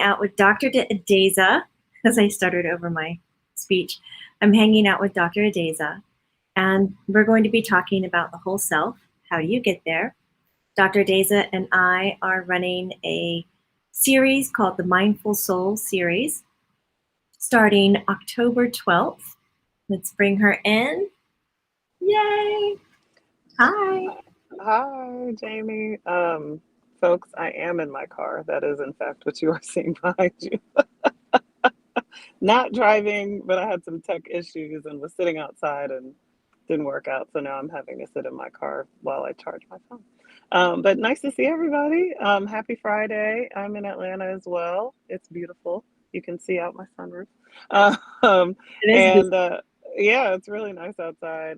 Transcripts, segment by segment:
out with Dr. Adeza, as I started over my speech. I'm hanging out with Dr. Adeza, and we're going to be talking about the whole self. How do you get there? Dr. Adeza and I are running a series called the Mindful Soul series, starting October 12th. Let's bring her in. Yay! Hi. Hi, Jamie. Folks, I am in my car. That is, in fact, what you are seeing behind you. Not driving, but I had some tech issues and was sitting outside and didn't work out. So now I'm having to sit in my car while I charge my phone. But nice to see everybody. Happy Friday. I'm in Atlanta as well. It's beautiful. You can see out my sunroof. Um, It is and yeah, it's really nice outside.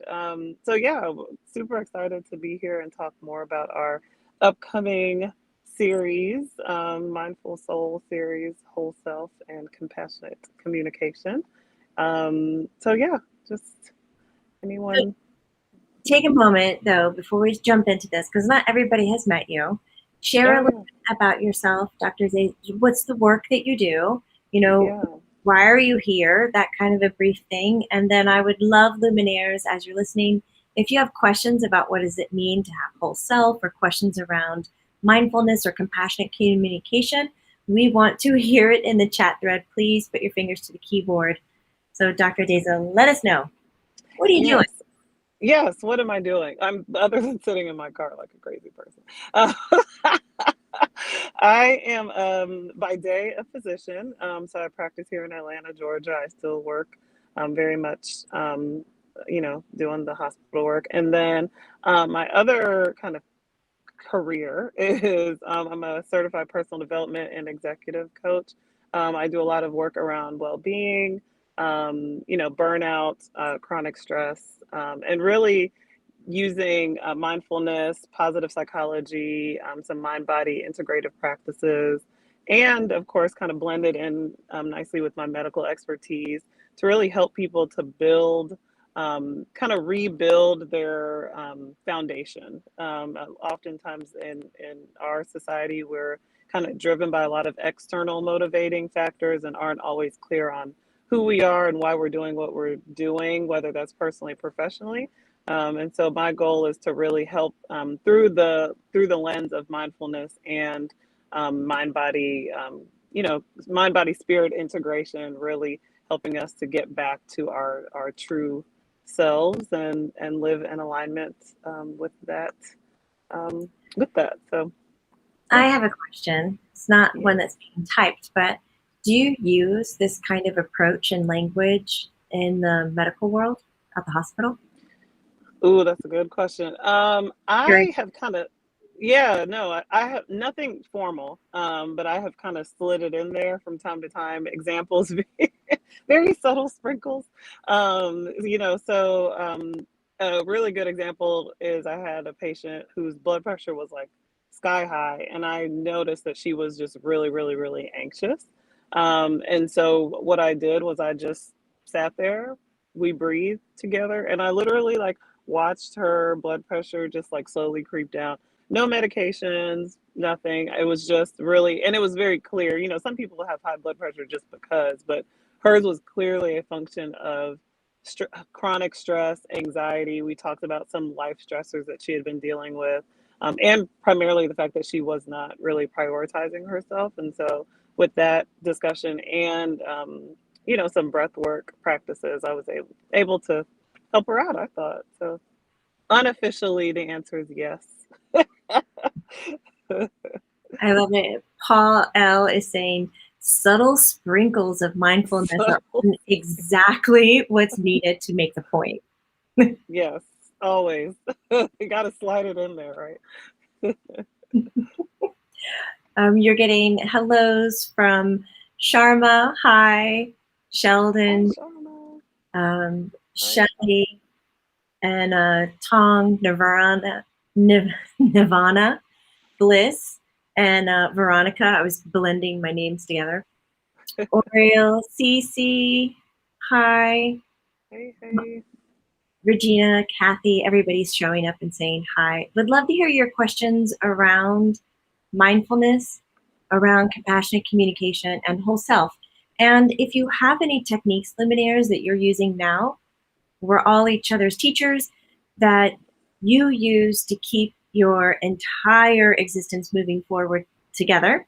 So yeah, super excited to be here and talk more about our upcoming series, Mindful Soul series, Whole Self and Compassionate Communication. So yeah, just beautiful. anyone. Take a moment, though, before we jump into this, because not everybody has met you. Share a Oh little yeah, bit about yourself, Dr. Zay. What's the work that you do? You know, yeah. why are you here? That kind of a brief thing. And then I would love luminaires as you're listening. If you have questions about what does it mean to have whole self or questions around mindfulness or compassionate communication, we want to hear it in the chat thread. Please put your fingers to the keyboard. So Dr. Deza, let us know. What are you doing? Yes. Yes, what am I doing? I'm other than sitting in my car like a crazy person. Uh, I am by day a physician, so I practice here in Atlanta, Georgia. I still work very much, doing the hospital work, and then my other kind of career is I'm a certified personal development and executive coach. I do a lot of work around well-being, burnout, chronic stress, and really using mindfulness, positive psychology, some mind body integrative practices, and of course, kind of blended in nicely with my medical expertise to really help people to build, kind of rebuild their foundation. Oftentimes in our society, we're kind of driven by a lot of external motivating factors and aren't always clear on who we are and why we're doing what we're doing, whether that's personally, professionally. And so my goal is to really help through the lens of mindfulness and mind body, mind body spirit integration, really helping us to get back to our true selves and live in alignment with that. With that, so yeah, I have a question. It's not yeah. one that's being typed, but do you use this kind of approach and language in the medical world at the hospital? Ooh, that's a good question. Sure. I have kind of, yeah, no, I have nothing formal, but I have kind of slid it in there from time to time. Examples, very subtle sprinkles. A really good example is I had a patient whose blood pressure was like sky high, and I noticed that she was just really, really, really anxious. And so what I did was I just sat there, we breathed together, and I literally like watched her blood pressure just like slowly creep down. No medications, nothing. It was just really, and it was very clear. You know, some people have high blood pressure just because, but hers was clearly a function of chronic stress, anxiety. We talked about some life stressors that she had been dealing with, and primarily the fact that she was not really prioritizing herself. And so, with that discussion and some breath work practices, I was able to help her out, I thought. So unofficially, the answer is yes. I love it. Paul L is saying subtle sprinkles of mindfulness So are exactly what's needed to make the point. yes, always. You got to slide it in there, right? You're getting hellos from Sharma. Hi. Hi, Sheldon. Shauna. Hi, Shauna. Shelly. And Tong, Nirvana, Bliss, and Veronica. I was blending my names together. Oriel, Cece, hi, Hey, hey. Regina, Kathy, everybody's showing up and saying hi. Would love to hear your questions around mindfulness. around compassionate communication and whole self. And if you have any techniques, luminaires, that you're using now, we're all each other's teachers, that you use to keep your entire existence moving forward together,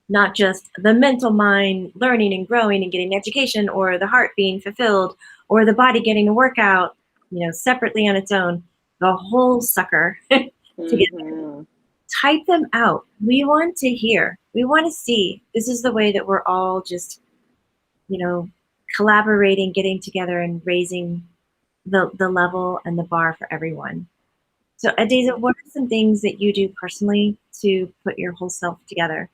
not just the mental mind learning and growing and getting education, or the heart being fulfilled, or the body getting a workout, separately on its own, the whole sucker together. Mm-hmm. Type them out. We want to hear. We want to see. This is the way that we're all just, you know, collaborating, getting together, and raising the level and the bar for everyone. So, Adeza, what are some things that you do personally to put your whole self together?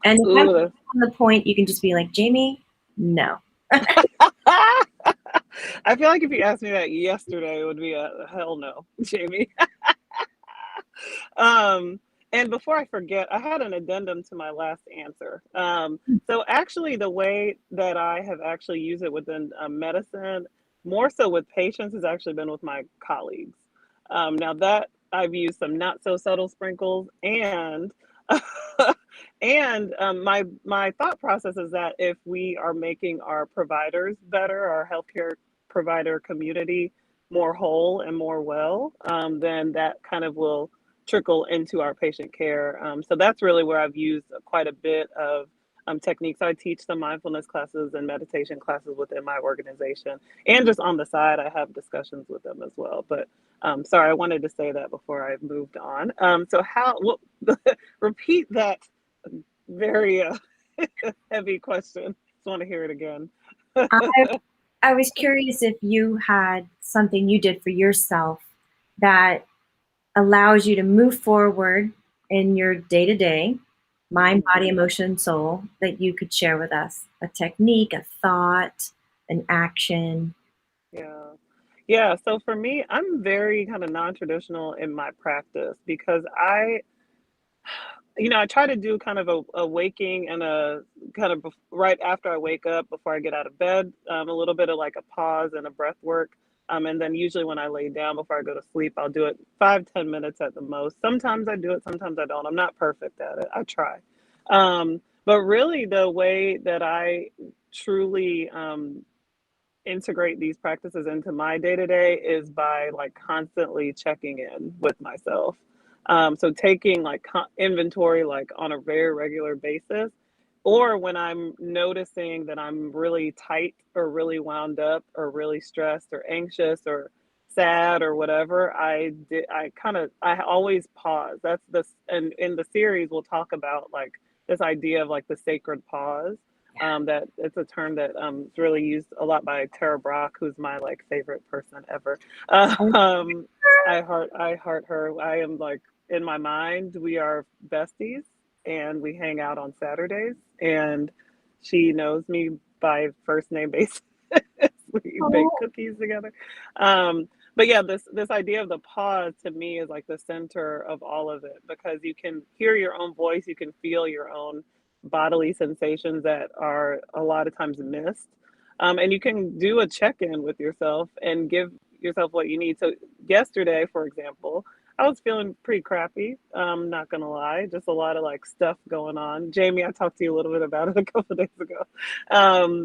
And if I'm Ooh, on the point, you can just be like, Jamie, no. I feel like if you asked me that yesterday, it would be a hell no, Jamie. Um, and before I forget, I had an addendum to my last answer. So actually, the way that I have actually used it within medicine, more so with patients, has actually been with my colleagues. Now that I've used some not so subtle sprinkles, and and my thought process is that if we are making our providers better, our healthcare provider community more whole and more well, then that kind of will trickle into our patient care. So that's really where I've used quite a bit of techniques. I teach some mindfulness classes and meditation classes within my organization, and just on the side, I have discussions with them as well. But sorry, I wanted to say that before I moved on. So how? What, repeat that very heavy question. Just want to hear it again. I, I was curious if you had something you did for yourself that allows you to move forward in your day to day, mind, body, Mhm. emotion, soul, that you could share with us. A technique, a thought, an action. Yeah. Yeah. So for me, I'm very kind of non-traditional in my practice because I try to do kind of a waking and a kind of right after I wake up, before I get out of bed, a little bit of like a pause and a breath work. And then usually when I lay down before I go to sleep, I'll do it 5, 10 minutes at the most. Sometimes I do it, sometimes I don't. I'm not perfect at it. I try. But really, the way that I truly integrate these practices into my day to day is by like constantly checking in with myself. So taking like inventory like on a very regular basis, or when I'm noticing that I'm really tight or really wound up or really stressed or anxious or sad or whatever, I always pause. That's this, and in the series we'll talk about like this idea of like the sacred pause. That it's a term that is really used a lot by Tara Brach, who's my like favorite person ever. Um, I heart her. I am like, in my mind, we are besties, and we hang out on Saturdays, and she knows me by first name basis. We bake Oh, cookies together. But yeah, this idea of the pause to me is like the center of all of it, because you can hear your own voice, you can feel your own bodily sensations that are a lot of times missed. And you can do a check-in with yourself and give yourself what you need. So yesterday, for example, I was feeling pretty crappy. Not gonna lie, just a lot of like stuff going on. Jamie, I talked to you a little bit about it a couple of days ago.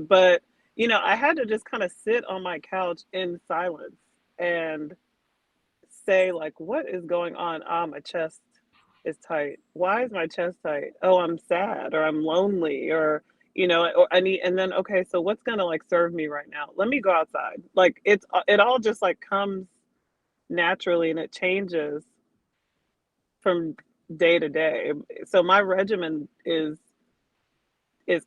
But I had to just kind of sit on my couch in silence and say, like, what is going on? Ah, my chest is tight. Why is my chest tight? Oh, I'm sad, or I'm lonely, or I need, and then, okay, so what's gonna like serve me right now? Let me go outside. Like, it all just like comes naturally, and it changes from day to day. So my regimen is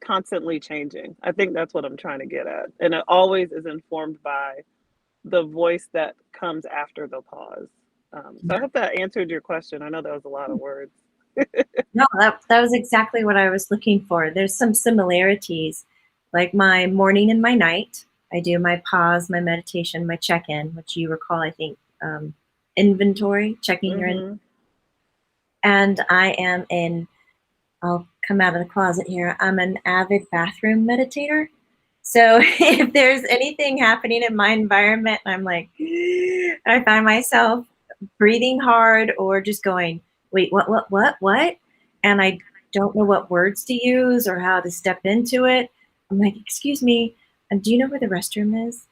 constantly changing. I think that's what I'm trying to get at. And it always is informed by the voice that comes after the pause. So I hope that answered your question. I know that was a lot of words. no, that was exactly what I was looking for. There's some similarities, like my morning and my night. I do my pause, my meditation, my check in, which you recall, I think, inventory, checking your in. Mm-hmm. And I am I'll come out of the closet here. I'm an avid bathroom meditator. So if there's anything happening in my environment, I'm like, I find myself breathing hard or just going, wait, what? And I don't know what words to use or how to step into it. I'm like, excuse me, do you know where the restroom is?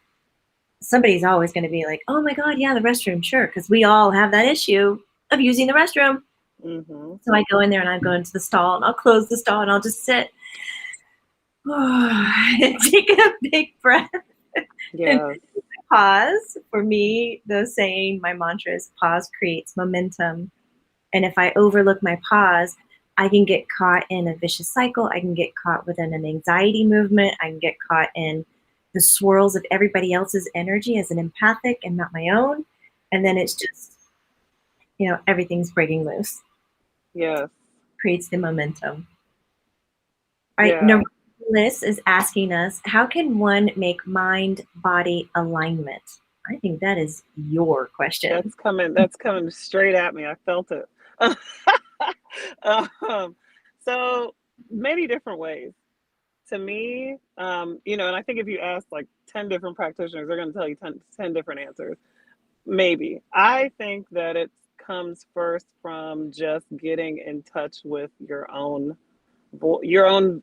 Somebody's always going to be like, oh my God, yeah, the restroom, sure. Because we all have that issue of using the restroom. Mhm. So I go in there and I go into the stall and I'll close the stall and I'll just sit and take a big breath and Yes. pause. For me, the saying, my mantra is pause creates momentum. And if I overlook my pause, I can get caught in a vicious cycle. I can get caught within an anxiety movement. I can get caught in the swirls of everybody else's energy as an empathic and not my own. And then it's just, everything's breaking loose. Yes. Creates the momentum. All right, Yeah. Liz is asking us, how can one make mind body alignment? I think that is your question. That's coming straight at me. I felt it. Um, so many different ways. To me, and I think if you ask like 10 different practitioners, they're going to tell you ten different answers. Maybe. I think that it comes first from just getting in touch with your own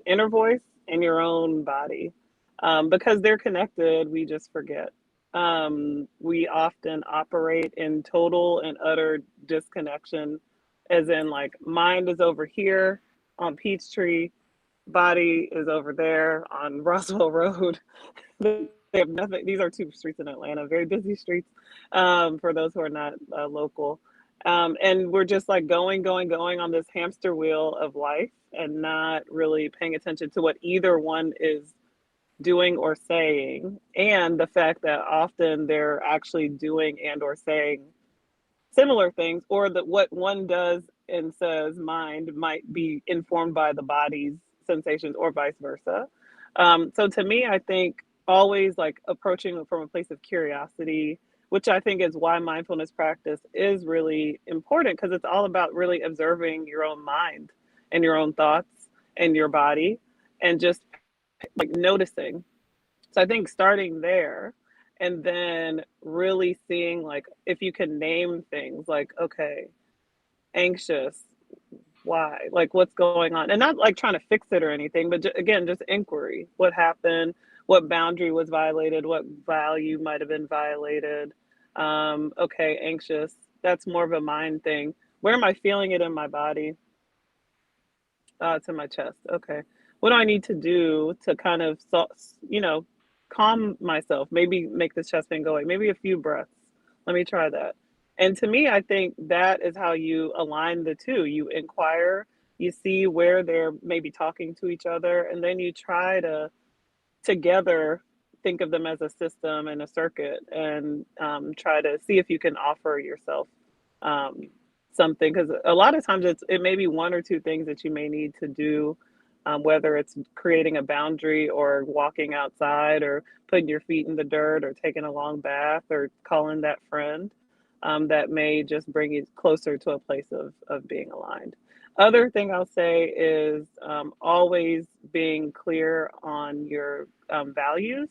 inner voice and your own body, because they're connected. We just forget. We often operate in total and utter disconnection, as in like mind is over here on Peachtree, body is over there on Roswell Road. They have nothing. These are two streets in Atlanta, very busy streets, for those who are not local. And we're just like going on this hamster wheel of life and not really paying attention to what either one is doing or saying. And the fact that often they're actually doing and or saying similar things, or that what one does and says mind might be informed by the body's sensations or vice versa. So to me, I think always like approaching from a place of curiosity, which I think is why mindfulness practice is really important, because it's all about really observing your own mind and your own thoughts and your body, and just like noticing. So I think starting there, and then really seeing like if you can name things like, okay, anxious, why? Like what's going on? And not like trying to fix it or anything, but again, just inquiry. What happened? What boundary was violated? What value might have been violated? Okay, anxious. That's more of a mind thing. Where am I feeling it in my body? It's in my chest. Okay. What do I need to do to kind of, you know, calm myself? Maybe make this chest pain go away. Maybe a few breaths. Let me try that. And to me, I think that is how you align the two. You inquire, you see where they're maybe talking to each other, and then you try to together think of them as a system and a circuit, and try to see if you can offer yourself um, something, because a lot of times it may be one or two things that you may need to do, whether it's creating a boundary or walking outside or putting your feet in the dirt or taking a long bath or calling that friend, that may just bring you closer to a place of being aligned. Other thing I'll say is always being clear on your values,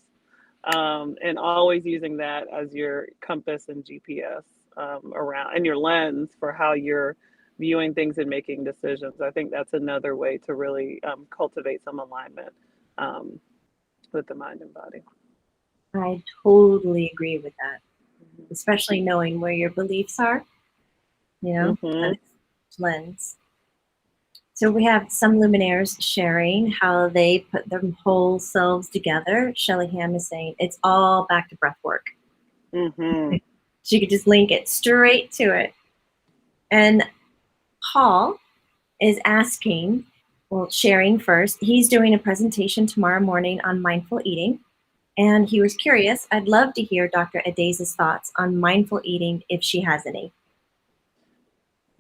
and always using that as your compass and GPS, around, and your lens for how you're viewing things and making decisions. I think that's another way to really cultivate some alignment, um, with the mind and body. I totally agree with that, especially knowing where your beliefs are, that Mm-hmm. lens. So we have some luminaires sharing how they put their whole selves together. Shelley Ham is saying it's all back to breath work. Mm-hmm. She could just link it straight to it. And Paul is asking, well, sharing first. He's doing a presentation tomorrow morning on mindful eating. And he was curious. I'd love to hear Dr. Adeza's thoughts on mindful eating if she has any.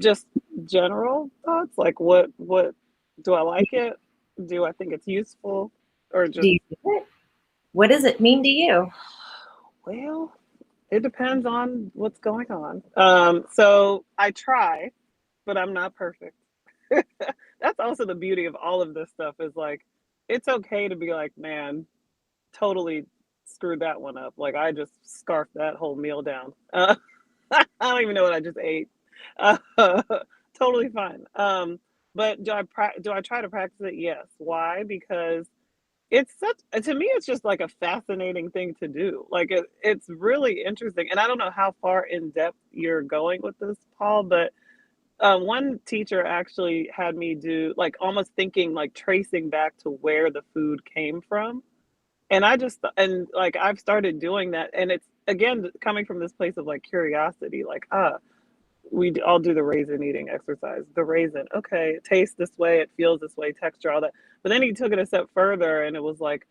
Just general thoughts, like what do I like it? Do I think it's useful? Or Do just, you do it? What does it mean to you? well, it depends on what's going on. So I try, but I'm not perfect. That's also the beauty of all of this stuff, is like it's okay to be like, man, totally screwed that one up. Like I just scarfed that whole meal down. I don't even know what I just ate. Uh, totally fine. But do I try to practice it? Yes. Why? Because it's such to me, it's just like a fascinating thing to do. Like it's really interesting. And I don't know how far in depth you're going with this, Paul, but one teacher actually had me do like almost thinking like tracing back to where the food came from. And and like I've started doing that. And it's again coming from this place of like curiosity, like, all do the raisin eating exercise. The raisin, okay, it tastes this way, it feels this way, texture, all that. But then he took it a step further and it was like,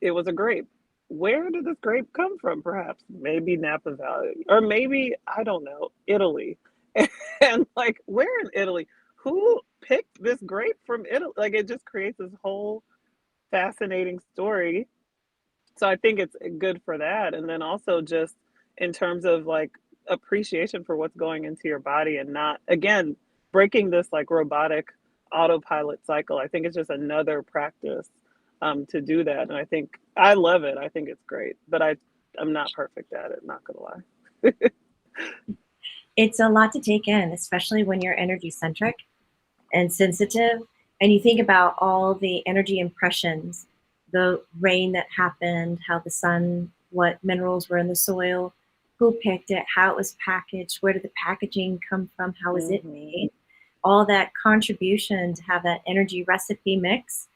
it was a grape. Where did this grape come from? Perhaps maybe Napa Valley, or maybe I don't know, Italy. And like, where in Italy? Who picked this grape from Italy? Like, it just creates this whole fascinating story. So I think it's good for that. And then also just in terms of like appreciation for what's going into your body and not, again, breaking this like robotic autopilot cycle. I think it's just another practice to do that. And I think I love it. I think it's great, but I'm not perfect at it, not gonna lie. It's a lot to take in, especially when you're energy centric and sensitive. And you think about all the energy impressions, the rain that happened, how the sun, what minerals were in the soil, who picked it, how it was packaged, where did the packaging come from, how was it Hmm. made, all that contribution to have that energy recipe mix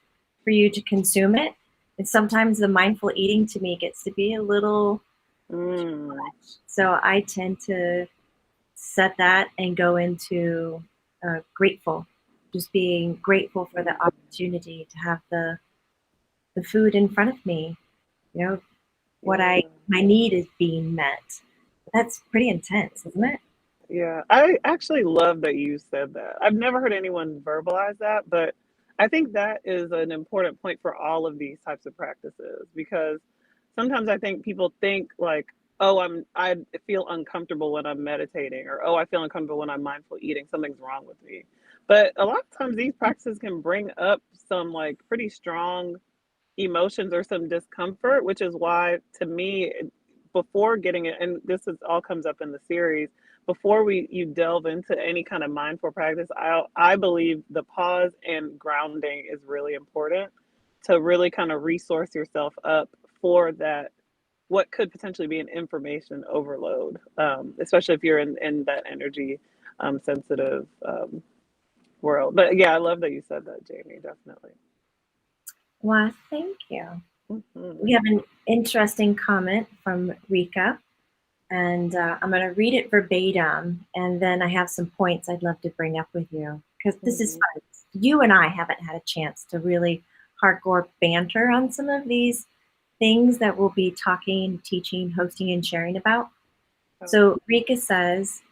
for you to consume it. And sometimes the mindful eating to me gets to be a little too Mm. much. So I tend to set that and go into grateful, just being grateful for the Hmm. opportunity to have the food in front of me. You know, what I Yeah. my need is being met. That's pretty intense, isn't it? Yeah, I actually love that you said that. I've never heard anyone verbalize that, but I think that is an important point for all of these types of practices because sometimes I think people think like, oh, I feel uncomfortable when I'm meditating, or oh, I feel uncomfortable when I'm mindful eating, something's wrong with me. But a lot of times these practices can bring up some like pretty strong emotions or some discomfort, which is why, to me, before getting it, and this is all comes up in the series, before we you delve into any kind of mindful practice, I believe the pause and grounding is really important to really kind of resource yourself up for that what could potentially be an information overload, especially if you're in that energy sensitive world. But yeah, I love that you said that, Jamie. Definitely. Well, thank you. Hmm. We have an interesting comment from Rika, and I'm going to read it verbatim, and then I have some points I'd love to bring up with you because this is Hmm. fun. You and I haven't had a chance to really hardcore banter on some of these things that we'll be talking, teaching, hosting, and sharing about. Oh. So Rika says,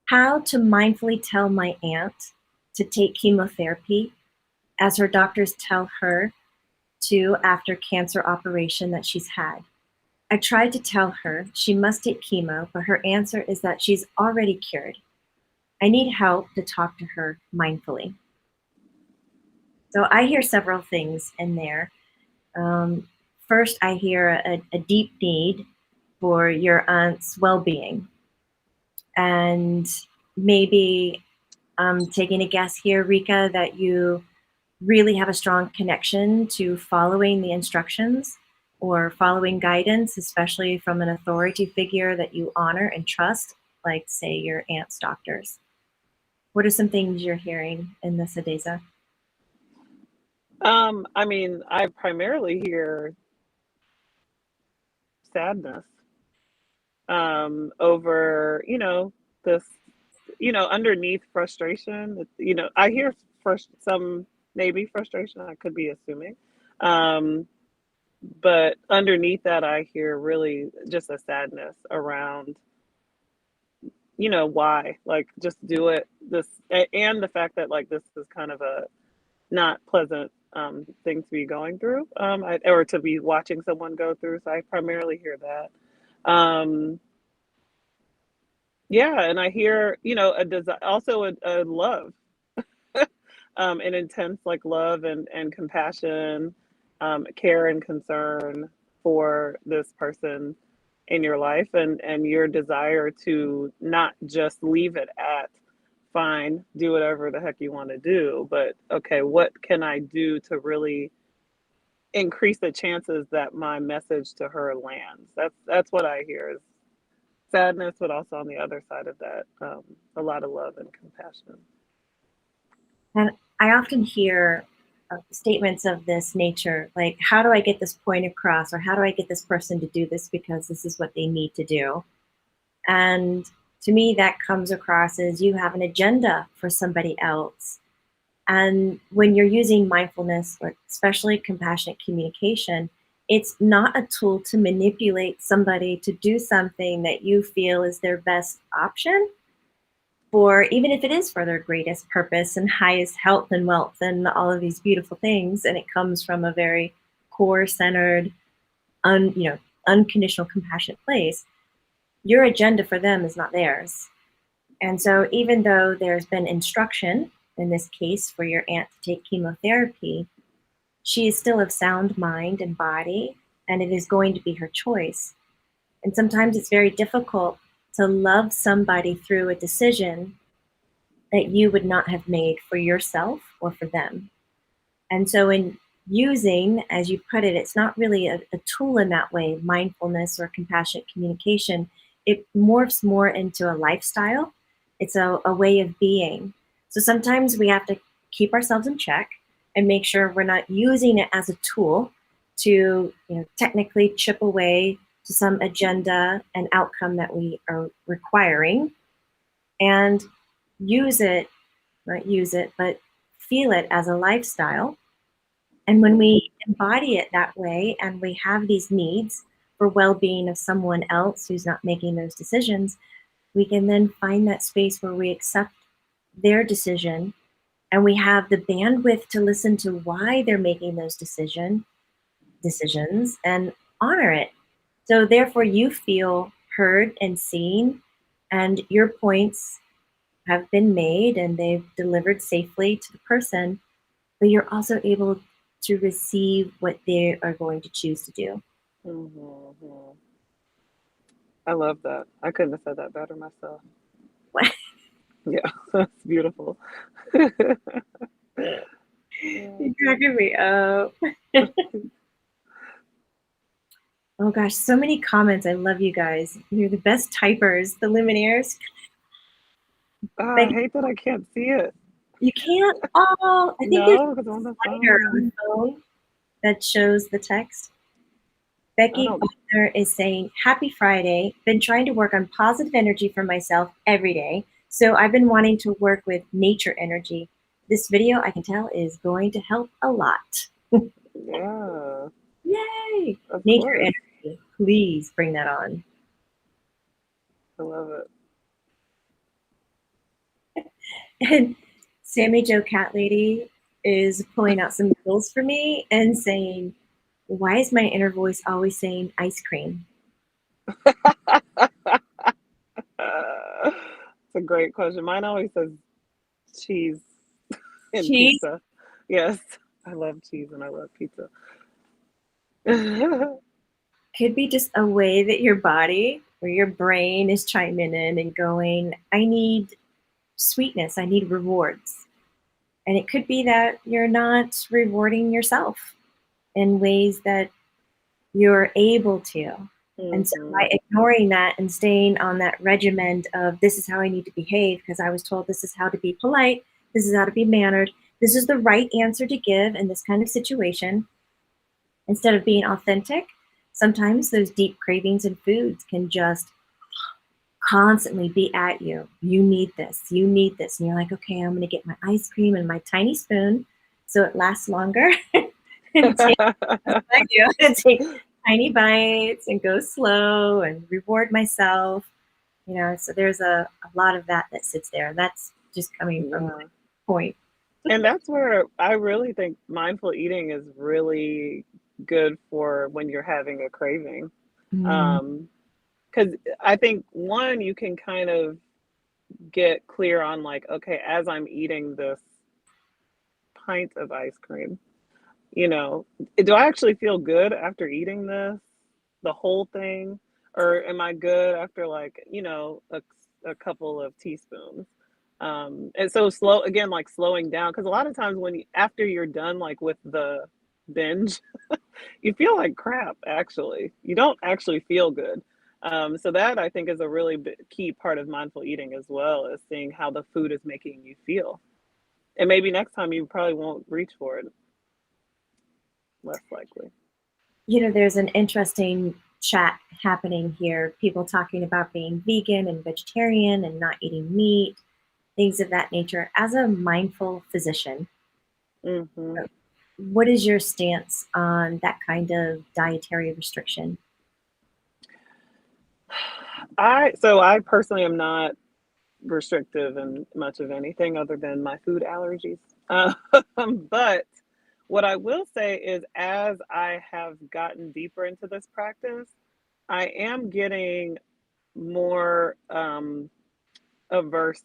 how to mindfully tell my aunt to take chemotherapy as her doctors tell her to after cancer operation that she's had. I tried to tell her she must take chemo, but her answer is that she's already cured. I need help to talk to her mindfully. So I hear several things in there. Um, First, I hear a deep need for your aunt's well being. And maybe I'm taking a guess here, Rika, that you really have a strong connection to following the instructions or following guidance, especially from an authority figure that you honor and trust, like, say, your aunt's doctors. What are some things you're hearing in this, Adeza? I mean, I primarily hear sadness over, this, underneath frustration. I hear some maybe frustration. I could be assuming, um, but underneath that, I hear really just a sadness around, why, like, just do it. And the fact that like this is kind of a not pleasant thing to be going through, or to be watching someone go through. So I primarily hear that. Yeah, and I hear, a desire, also a love, an intense like love and compassion, care and concern for this person in your life, and your desire to not just leave it at fine, do whatever the heck you want to do, but okay, what can I do to really increase the chances that my message to her lands? That's what I hear is sadness, but also on the other side of that, a lot of love and compassion. And I often hear statements of this nature, like, how do I get this point across? Or how do I get this person to do this because this is what they need to do? And to me, that comes across as you have an agenda for somebody else. And when you're using mindfulness, or especially compassionate communication, it's not a tool to manipulate somebody to do something that you feel is their best option, or even if it is for their greatest purpose and highest health and wealth and all of these beautiful things, and it comes from a very core centered, unconditional, compassionate place, your agenda for them is not theirs. And so, even though there's been instruction, in this case for your aunt to take chemotherapy, she is still of sound mind and body, and it is going to be her choice. And sometimes it's very difficult to love somebody through a decision that you would not have made for yourself or for them. And so, in using, as you put it, it's not really a tool in that way, mindfulness or compassionate communication. It morphs more into a lifestyle, it's a way of being. So, sometimes we have to keep ourselves in check and make sure we're not using it as a tool to, technically chip away to some agenda and outcome that we are requiring, and use it, not use it, but feel it as a lifestyle. And when we embody it that way and we have these needs for well being of someone else who's not making those decisions, we can then find that space where we accept their decision and we have the bandwidth to listen to why they're making those decisions and honor it. So therefore you feel heard and seen, and your points have been made and they've delivered safely to the person, but you're also able to receive what they are going to choose to do. Mhm. I love that. I couldn't have said that better myself. Yeah, that's beautiful. Yeah. You're cracking me up. Oh gosh, so many comments. I love you guys. You're the best typers, the Lumineers. Ah, I Becky, hate that I can't see it. you can't. Oh, I think there's No, because I'm on the a slider on phone. the phone that shows the text. I Becky don't. Butler is saying, Happy Friday. Been trying to work on positive energy for myself every day. So I've been wanting to work with nature energy. This video, I can tell, is going to help a lot. Yeah, Yay! of Nature course. energy. Please bring that on. I love it. And Sammy Joe Cat Lady is pulling out some bills for me and saying, Why is my inner voice always saying ice cream? It's a great question. Mine always says cheese and Cheese pizza. Yes, I love cheese and I love pizza. could be just a way that your body or your brain is chiming in and going, I need sweetness, I need rewards. And it could be that you're not rewarding yourself in ways that you're able to. And so by Mhm. ignoring that and staying on that regiment of this is how I need to behave because I was told this is how to be polite, this is how to be mannered, this is the right answer to give in this kind of situation, instead of being authentic, sometimes those deep cravings in foods can just constantly be at you. You need this, you need this. And you're like, okay, I'm going to get my ice cream and my tiny spoon so it lasts longer and take, I do, and take tiny bites and go slow and reward myself. So there's a lot of that that sits there. That's just coming from my Yeah. point. And that's where I really think mindful eating is really good for when you're having a craving. Mm, Um, because I think one, you can kind of get clear on like, okay, as I'm eating this pint of ice cream, you know, do I actually feel good after eating this, the whole thing? Or am I good after like, a couple of teaspoons? And so slow again, like slowing down, because a lot of times after you're done like with the binge, you feel like crap. Actually, you don't actually feel good. So that I think is a really key part of mindful eating as well, is seeing how the food is making you feel, and maybe next time you probably won't reach for it, less likely. There's an interesting chat happening here. People talking about being vegan and vegetarian and not eating meat, things of that nature. As a mindful physician, Hmm. what is your stance on that kind of dietary restriction? I personally am not restrictive in much of anything other than my food allergies. But what I will say is, as I have gotten deeper into this practice, I am getting more averse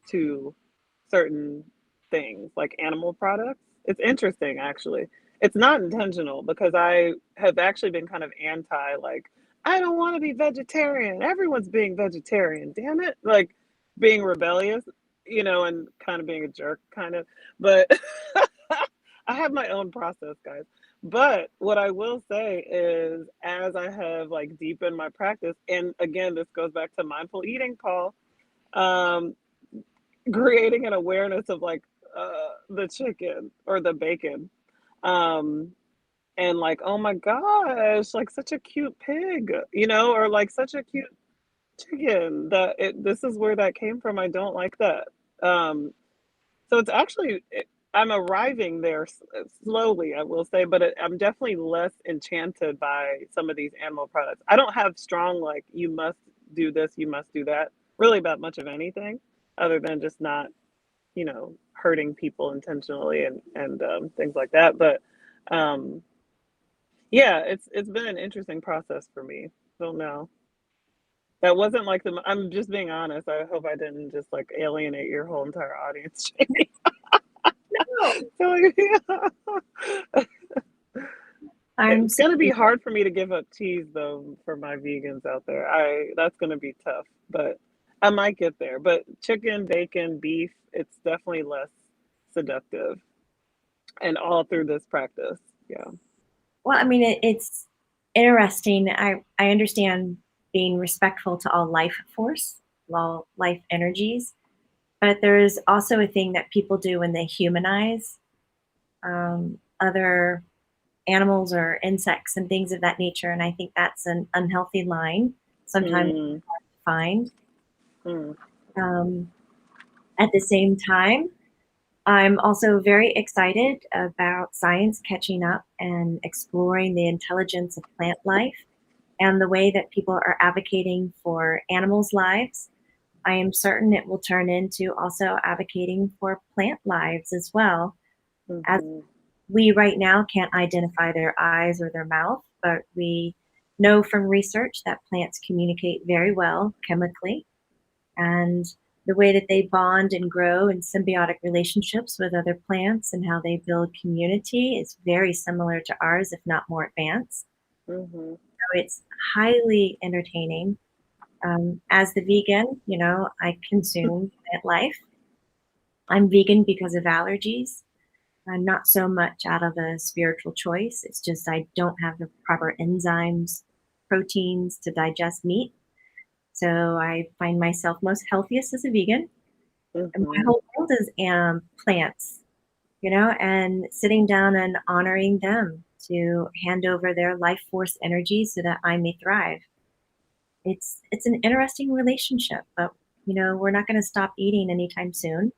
to certain things like animal products. It's interesting, actually. It's not intentional because I have actually been kind of anti, like, I don't want to be vegetarian. Everyone's being vegetarian. Damn it. Like being rebellious, and kind of being a jerk, kind of. But I have my own process, guys. But what I will say is, as I have like deepened my practice, and again, this goes back to mindful eating, Paul, um, creating an awareness of like the chicken or the bacon, um, and like, oh my gosh, like such a cute pig, or like such a cute chicken. This is where that came from. I don't like that. Um, so it's actually, I'm arriving there slowly, I will say, but I'm definitely less enchanted by some of these animal products. I don't have strong, like, you must do this, you must do that, really about much of anything, other than just not, hurting people intentionally and things like that. But um, yeah, it's been an interesting process for me. Don't know. That wasn't like I'm just being honest. I hope I didn't just like alienate your whole entire audience. No, So, yeah. I'm It's gonna be sorry. hard for me to give up cheese though for my vegans out there. I That's gonna be tough, but I might get there. But chicken, bacon, beef, it's definitely less seductive, and all through this practice. Yeah. Well, I mean, it's interesting. I understand being respectful to all life force, all life energies, but there is also a thing that people do when they humanize other animals or insects and things of that nature, and I think that's an unhealthy line. Sometimes to Mm, find. mm, Um, at the same time, I'm also very excited about science catching up and exploring the intelligence of plant life and the way that people are advocating for animals' lives. I am certain it will turn into also advocating for plant lives as well. As mhm, we right now can't identify their eyes or their mouth, but we know from research that plants communicate very well chemically, and the way that they bond and grow in symbiotic relationships with other plants and how they build community is very similar to ours, if not more advanced. mhm, So it's highly entertaining. As the vegan, I consume plant life. I'm vegan because of allergies. Not so much out of a spiritual choice. It's just I don't have the proper enzymes, proteins to digest meat. So I find myself most healthiest as a vegan. And my mhm, whole world is plants, and sitting down and honoring them to hand over their life force energy so that I may thrive. It's an interesting relationship, but we're not going to stop eating anytime soon.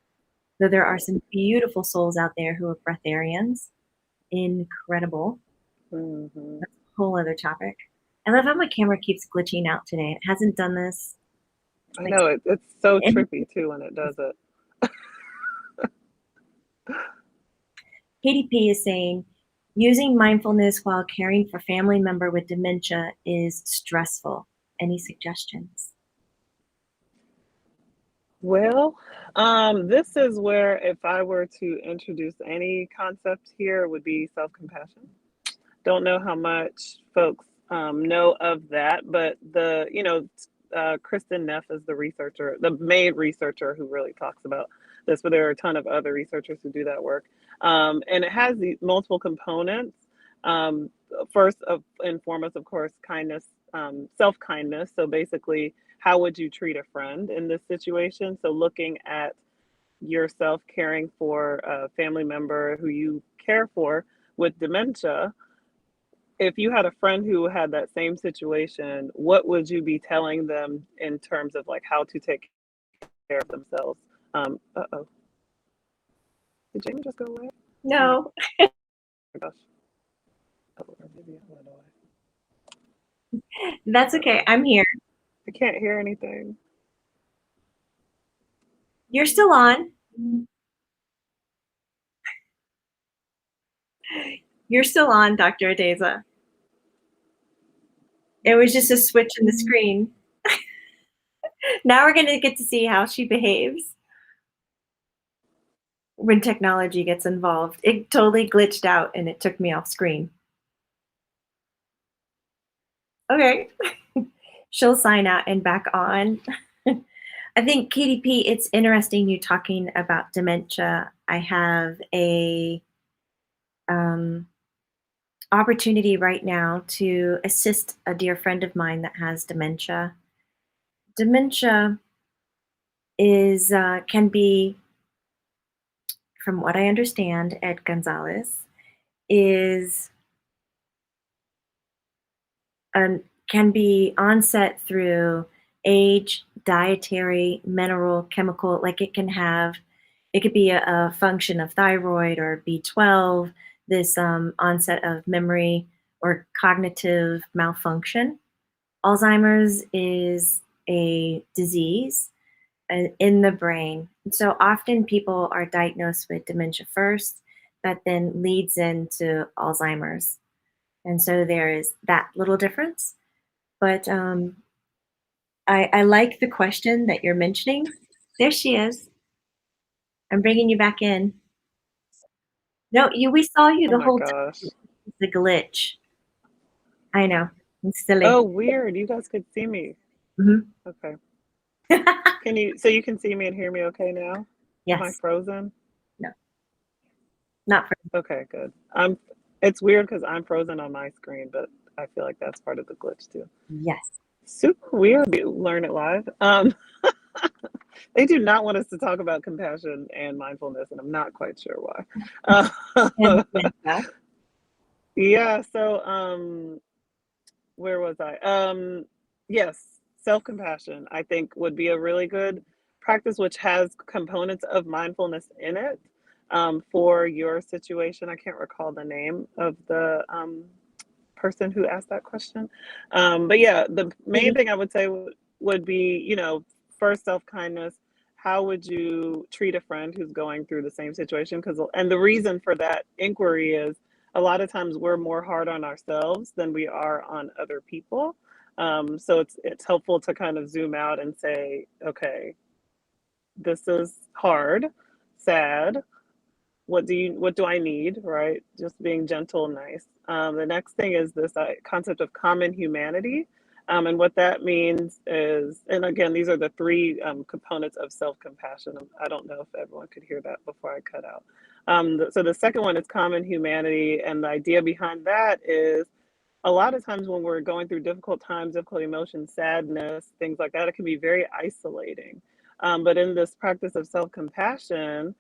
Though there are some beautiful souls out there who are breatharians, incredible. mhm. That's a whole other topic. I love how my camera keeps glitching out today. It hasn't done this I like know it's so and trippy too when it does it. Katie P is saying using mindfulness while caring for family member with dementia is stressful. Any suggestions? Well, this is where if I were to introduce any concept here, it would be self-compassion. Don't know how much folks know of that, but Kristen Neff is the researcher, the main researcher who really talks about this, but there are a ton of other researchers who do that work. And it has these multiple components. Um, First and foremost, of course, kindness, self-kindness. So basically, how would you treat a friend in this situation? So looking at yourself caring for a family member who you care for with dementia, if you had a friend who had that same situation, what would you be telling them in terms of like how to take care of themselves? Uh-oh. Did Jamie just go away? Oh No, my gosh. Oh, or maybe I went away. that's okay. Uh-oh. I'm here. I can't hear anything. You're still on. You're still on, Dr. Adeza. It was just a switch in the screen. Now we're going to get to see how she behaves when technology gets involved. It totally glitched out and it took me off screen. Okay. She'll sign out and back on. I think, KDP, it's interesting you talking about dementia. I have a um, opportunity right now to assist a dear friend of mine that has dementia. Dementia is can be, from what I understand, Ed Gonzalez, is can be onset through age, dietary, mineral, chemical. Like it could be a function of thyroid or B12. This onset of memory or cognitive malfunction. Alzheimer's is a disease in the brain. So often people are diagnosed with dementia first, that then leads into Alzheimer's. And so there is that little difference. But I like the question that you're mentioning. There she is. I'm bringing you back in. No, we saw you Oh the my whole gosh. time. It's a glitch. I know. It's Oh, silly. weird. You guys could see me. Hmm. Okay. Can you, so you can see me and hear me okay now? Am I Yes. frozen? No, not for. Okay, good. It's weird because I'm frozen on my screen, but I feel like that's part of the glitch too. Yes. Super weird. You learn it live. They do not want us to talk about compassion and mindfulness, and I'm not quite sure why. And Uh, dementia. yeah, so where was I? Yes, self-compassion, I think, would be a really good practice, which has components of mindfulness in it. For your situation, I can't recall the name of the person who asked that question. But yeah, the main thing I would say would be, first self kindness. How would you treat a friend who's going through the same situation? And the reason for that inquiry is a lot of times we're more hard on ourselves than we are on other people. So it's helpful to kind of zoom out and say, okay, this is hard, sad, what do I need, right? Just being gentle and nice. The next thing is this concept of common humanity. And what that means is, and again, these are the three components of self-compassion. I don't know if everyone could hear that before I cut out. So the second one is common humanity, and the idea behind that is a lot of times when we're going through difficult times, difficult emotions, sadness, things like that, it can be very isolating. But in this practice of self-compassion,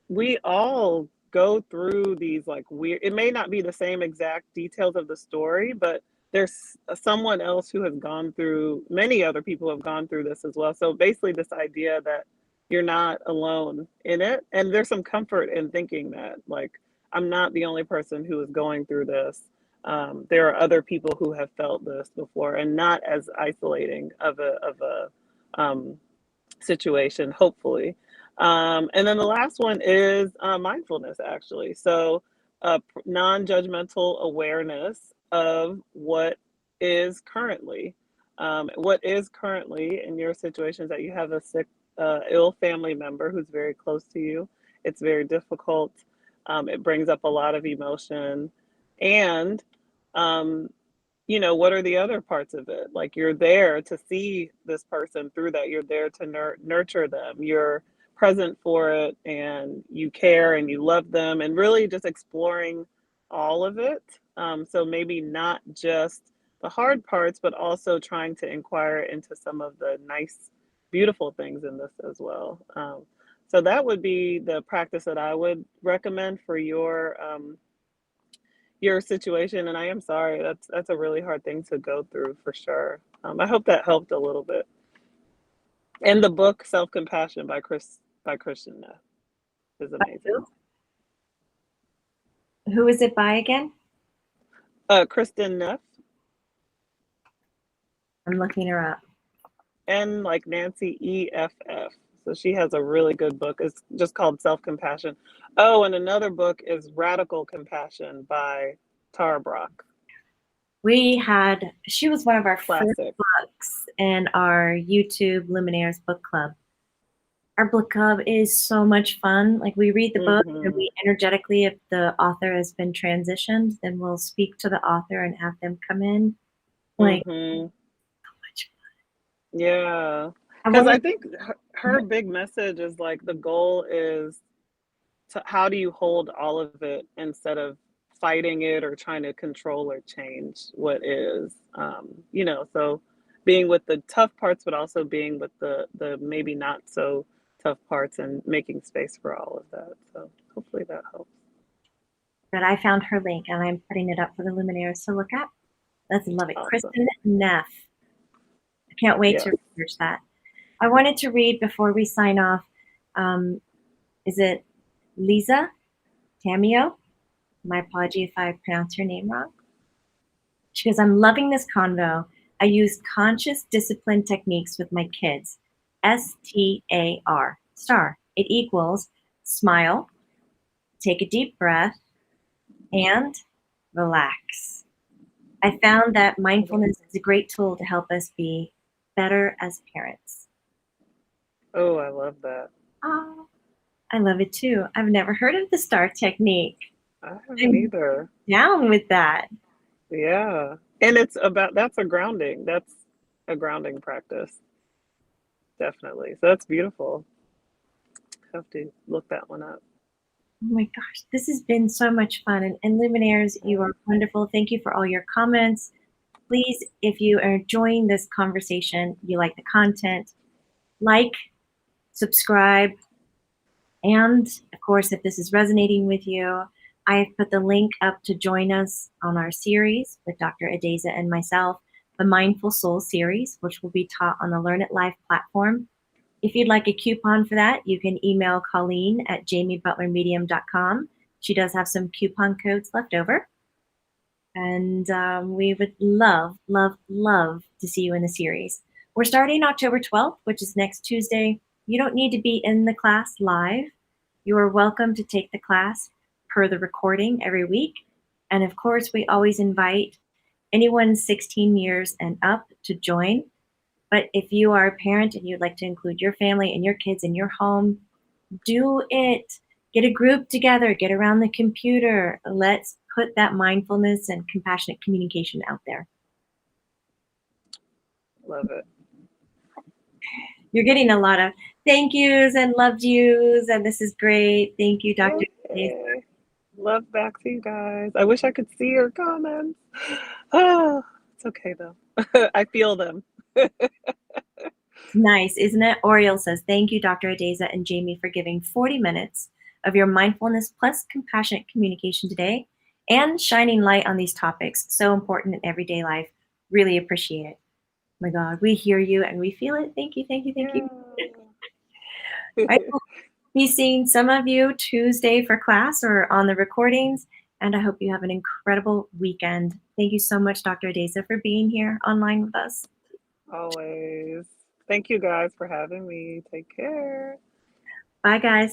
we all go through these like weird, it may not be the same exact details of the story, but there's someone else who has gone through, many other people have gone through this as well. So basically this idea that you're not alone in it, and there's some comfort in thinking that like I'm not the only person who is going through this. There are other people who have felt this before, and not as isolating of a situation, hopefully. And then the last one is mindfulness, actually. So, non judgmental awareness of what is currently in your situations that you have a sick, ill family member who's very close to you. It's very difficult. It brings up a lot of emotion. And um, what are the other parts of it? Like, you're there to see this person through that. You're there to nurture them. You're present for it, and you care and you love them, and really just exploring all of it. So maybe not just the hard parts, but also trying to inquire into some of the nice, beautiful things in this as well. So that would be the practice that I would recommend for your situation, and I am sorry. That's a really hard thing to go through for sure. I hope that helped a little bit. And the book Self Compassion by Christian Neff is amazing. Who is it by again? Kristen Neff, I'm looking her up. and like Nancy EFF. So she has a really good book. It's just called Self Compassion. Oh, and another book is Radical Compassion by Tara Brach. She was one of our first Classic. books in our YouTube Luminaires book club. Our book club is so much fun. Like, we read the book and Mm-hmm. we energetically, if the author has been transitioned, then we'll speak to the author and have them come in. Like, Mm-hmm. so much Yeah. fun. I Because I wanted, think her big message is like the goal is to how do you hold all of it instead of fighting it or trying to control or change what is. So being with the tough parts, but also being with the maybe not so tough parts, and making space for all of that. So hopefully that helps. but I found her link and I'm putting it up for the Luminaires to look at. Let's love it. Awesome. Kristen Neff. I can't wait Yes. to research that. I wanted to read before we sign off. Um, is it Lisa Tamio? My apology if I pronounce her name wrong. She goes, I'm loving this convo. I use conscious discipline techniques with my kids. STAR. Star. It equals smile, take a deep breath, and relax. I found that mindfulness is a great tool to help us be better as parents. Oh, I love that. Oh, I love it too. I've never heard of the star technique. I haven't I'm either. down with that. Yeah. And it's about that's a grounding. That's a grounding practice. Definitely. So that's beautiful. Have to look that one up. Oh my gosh, this has been so much fun. And Luminaires, you are wonderful. Thank you for all your comments. Please, if you are enjoying this conversation, you like the content, like, subscribe, and of course, if this is resonating with you, I have put the link up to join us on our series with Dr. Adeza and myself, the Mindful Soul series, which will be taught on the Learn It Live platform. If you'd like a coupon for that, you can email Colleen at jamiebutlermedium.com. She does have some coupon codes left over. And we would love, love, love to see you in the series. We're starting October 12th, which is next Tuesday. You don't need to be in the class live. You are welcome to take the class per the recording every week. And of course, we always invite anyone 16 years and up to join. But if you are a parent and you'd like to include your family and your kids in your home, do it. Get a group together, get around the computer. Let's put that mindfulness and compassionate communication out there. Love it. You're getting a lot of thank yous and loved yous, and this is great. Thank you, Dr. Hayes. Yay. Love back to you guys. I wish I could see your comments. Oh, it's okay though. I feel them. Nice, isn't it? Oriel says, thank you, Dr. Adeza and Jamie, for giving 40 minutes of your mindfulness plus compassionate communication today and shining light on these topics. So important in everyday life. Really appreciate it. Oh my God, we hear you and we feel it. Thank you, thank you, thank you. I will be seeing some of you Tuesday for class or on the recordings, and I hope you have an incredible weekend. Thank you so much, Dr. Adeza, for being here online with us. Always. Thank you guys for having me. Take care. Bye, guys.